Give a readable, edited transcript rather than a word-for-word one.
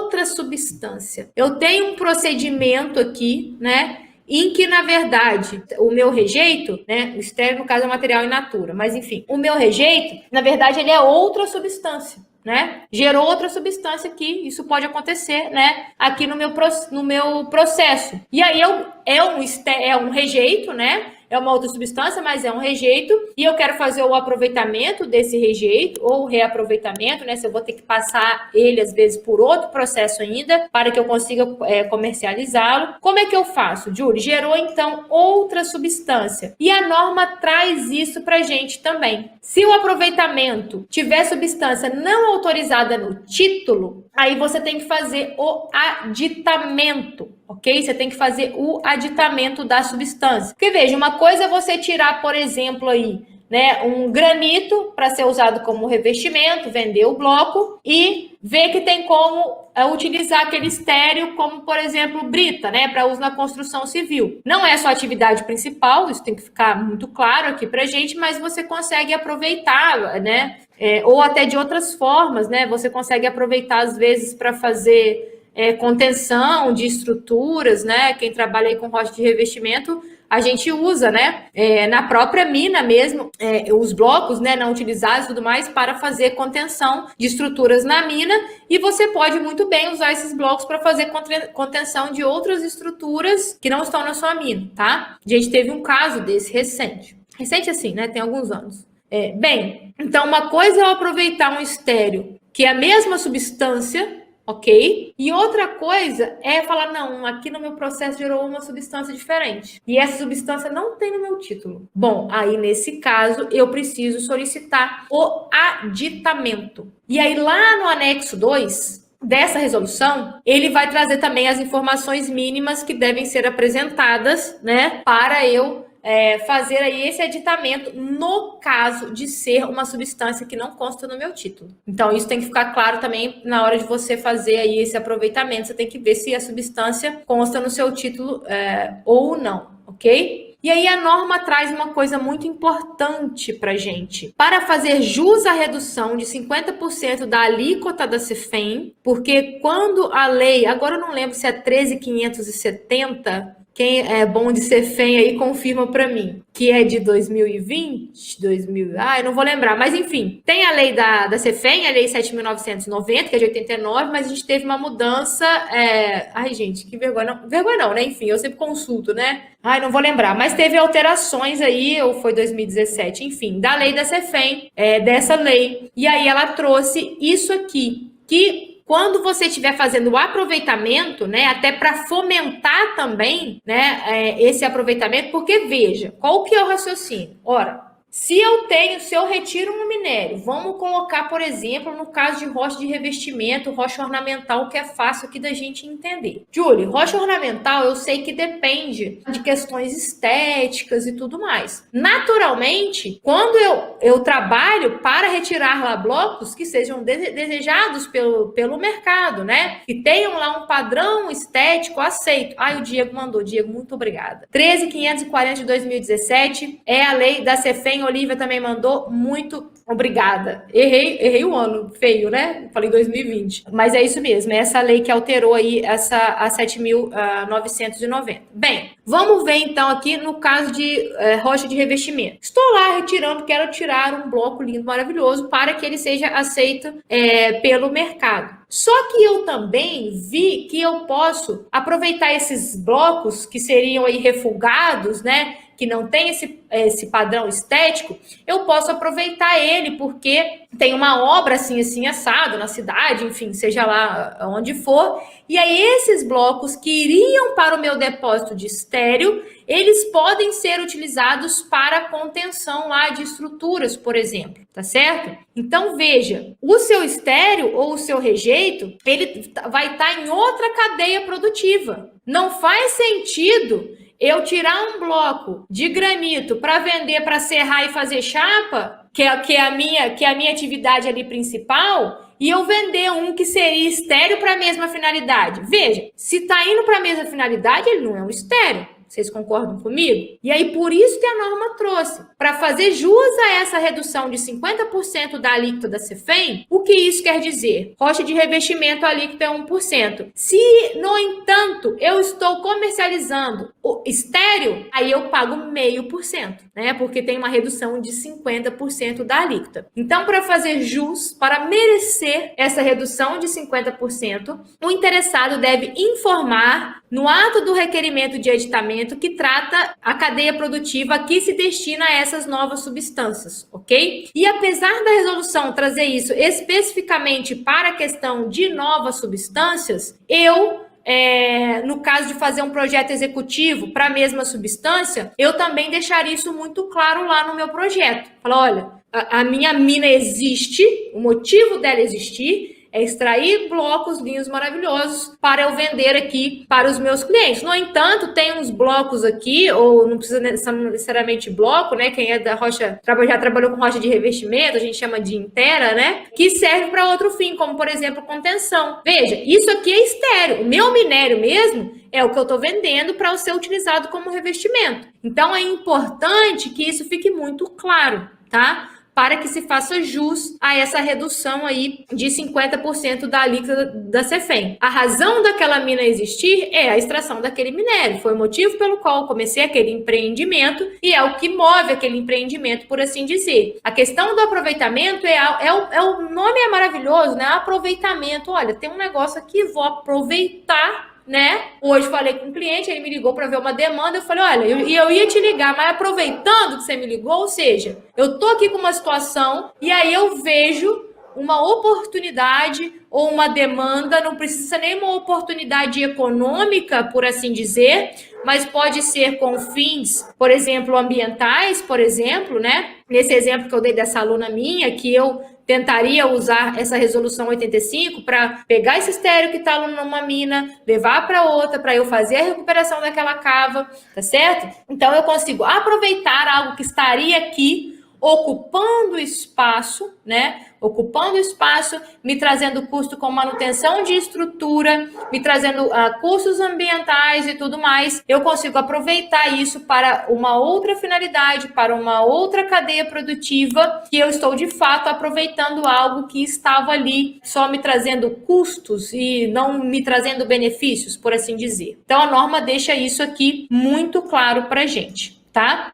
outra substância. Eu tenho um procedimento aqui, né? Em que, na verdade, o meu rejeito, né, o estéreo, no caso, é um material in natura, mas enfim, o meu rejeito, na verdade, ele é outra substância, né? Gerou outra substância aqui, isso pode acontecer, né, aqui no meu processo. E aí é um rejeito, né? É uma outra substância, mas é um rejeito, e eu quero fazer o aproveitamento desse rejeito, ou o reaproveitamento, né? Se eu vou ter que passar ele, às vezes, por outro processo ainda, para que eu consiga comercializá-lo. Como é que eu faço, Julie? Gerou, então, outra substância. E a norma traz isso pra gente também. Se o aproveitamento tiver substância não autorizada no título, aí você tem que fazer o aditamento, ok? Você tem que fazer o aditamento da substância. Porque, veja, uma coisa é você tirar, por exemplo, aí, né, um granito para ser usado como revestimento, vender o bloco e ver que tem como utilizar aquele estéreo como, por exemplo, brita, né, para uso na construção civil. Não é sua atividade principal, isso tem que ficar muito claro aqui pra gente, mas você consegue aproveitar, né, ou até de outras formas, né, você consegue aproveitar às vezes para fazer contenção de estruturas, né? Quem trabalha aí com rocha de revestimento, a gente usa, né? Na própria mina mesmo, os blocos, né, não utilizados e tudo mais, para fazer contenção de estruturas na mina, e você pode muito bem usar esses blocos para fazer contenção de outras estruturas que não estão na sua mina, tá? A gente teve um caso desse recente. Recente assim, né? Tem alguns anos. Bem, então uma coisa é eu aproveitar um estéreo, que é a mesma substância, ok? E outra coisa é falar, não, aqui no meu processo gerou uma substância diferente. E essa substância não tem no meu título. Bom, aí nesse caso, eu preciso solicitar o aditamento. E aí lá no anexo 2 dessa resolução, ele vai trazer também as informações mínimas que devem ser apresentadas, né, para eu fazer aí esse aditamento no caso de ser uma substância que não consta no meu título. Então, isso tem que ficar claro também na hora de você fazer aí esse aproveitamento. Você tem que ver se a substância consta no seu título ou não, ok? E aí a norma traz uma coisa muito importante para gente. Para fazer jus à redução de 50% da alíquota da CEFEM, porque quando a lei, agora eu não lembro se é 13.570, quem é bom de CEFEM aí confirma para mim, que é de 2020, eu não vou lembrar, mas enfim, tem a lei da CEFEM, a lei 7.990, que é de 89, mas a gente teve uma mudança, ai gente, que vergonha não, né, enfim, eu sempre consulto, né, não vou lembrar, mas teve alterações aí, ou foi 2017, enfim, da lei da CEFEM, dessa lei, e aí ela trouxe isso aqui, que quando você estiver fazendo o aproveitamento, né, até para fomentar também, né, esse aproveitamento, porque veja, qual que é o raciocínio? Ora, se eu retiro um minério, vamos colocar, por exemplo, no caso de rocha de revestimento, rocha ornamental, que é fácil aqui da gente entender. Julie, rocha ornamental eu sei que depende de questões estéticas e tudo mais. Naturalmente, quando eu trabalho para retirar lá blocos que sejam desejados pelo mercado, né? Que tenham lá um padrão estético aceito. O Diego mandou. Diego, muito obrigada. 13.540 de 2017 é a lei da CEFEM. Olivia também mandou, muito obrigada. Errei o ano, feio, né? Falei 2020. Mas é isso mesmo, é essa lei que alterou aí a 7.990. Bem, vamos ver então aqui no caso de rocha de revestimento. Estou lá retirando, quero tirar um bloco lindo, maravilhoso, para que ele seja aceito pelo mercado. Só que eu também vi que eu posso aproveitar esses blocos que seriam aí refugados, né? Que não tem esse padrão estético, eu posso aproveitar ele, porque tem uma obra assim, assim, assado na cidade, enfim, seja lá onde for, e aí esses blocos que iriam para o meu depósito de estéreo, eles podem ser utilizados para contenção lá de estruturas, por exemplo, tá certo? Então, veja, o seu estéreo ou o seu rejeito, ele vai estar em outra cadeia produtiva. Não faz sentido eu tirar um bloco de granito para vender, para serrar e fazer chapa, que é a minha atividade ali principal, e eu vender um que seria estéreo para a mesma finalidade. Veja, se está indo para a mesma finalidade, ele não é um estéreo. Vocês concordam comigo? E aí, por isso que a norma trouxe. Para fazer jus a essa redução de 50% da alíquota da CEFEM, o que isso quer dizer? Rocha de revestimento, a alíquota é 1%. Se, no entanto, eu estou comercializando o estéreo, aí eu pago 0,5%, né? Porque tem uma redução de 50% da alíquota. Então, para fazer jus, para merecer essa redução de 50%, o interessado deve informar no ato do requerimento de editamento que trata a cadeia produtiva que se destina a essas novas substâncias, ok? E apesar da resolução trazer isso especificamente para a questão de novas substâncias, no caso de fazer um projeto executivo para a mesma substância, eu também deixaria isso muito claro lá no meu projeto. Falar, olha, a minha mina existe, o motivo dela existir é extrair blocos linhos maravilhosos para eu vender aqui para os meus clientes. No entanto, tem uns blocos aqui, ou não precisa necessariamente bloco, né? Quem é da rocha, já trabalhou com rocha de revestimento, a gente chama de intera, né? Que serve para outro fim, como por exemplo, contenção. Veja, isso aqui é estéreo. O meu minério mesmo é o que eu estou vendendo para ser utilizado como revestimento. Então, é importante que isso fique muito claro, tá? Para que se faça jus a essa redução aí de 50% da alíquota da CEFEM. A razão daquela mina existir é a extração daquele minério. Foi o motivo pelo qual eu comecei aquele empreendimento e é o que move aquele empreendimento, por assim dizer. A questão do aproveitamento o nome é maravilhoso, né? Aproveitamento. Olha, tem um negócio aqui, vou aproveitar, né? Hoje falei com um cliente, ele me ligou para ver uma demanda, eu falei, olha, eu ia te ligar, mas aproveitando que você me ligou, ou seja, eu tô aqui com uma situação e aí eu vejo uma oportunidade ou uma demanda, não precisa nem uma oportunidade econômica, por assim dizer, mas pode ser com fins, por exemplo, ambientais, por exemplo, né? Nesse exemplo que eu dei dessa aluna minha, que eu tentaria usar essa resolução 85 para pegar esse estéreo que está numa mina, levar para outra, para eu fazer a recuperação daquela cava, tá certo? Então, eu consigo aproveitar algo que estaria aqui, ocupando espaço, né? Ocupando espaço, me trazendo custo com manutenção de estrutura, me trazendo custos ambientais e tudo mais. Eu consigo aproveitar isso para uma outra finalidade, para uma outra cadeia produtiva, que eu estou de fato aproveitando algo que estava ali só me trazendo custos e não me trazendo benefícios, por assim dizer. Então a norma deixa isso aqui muito claro para a gente, tá?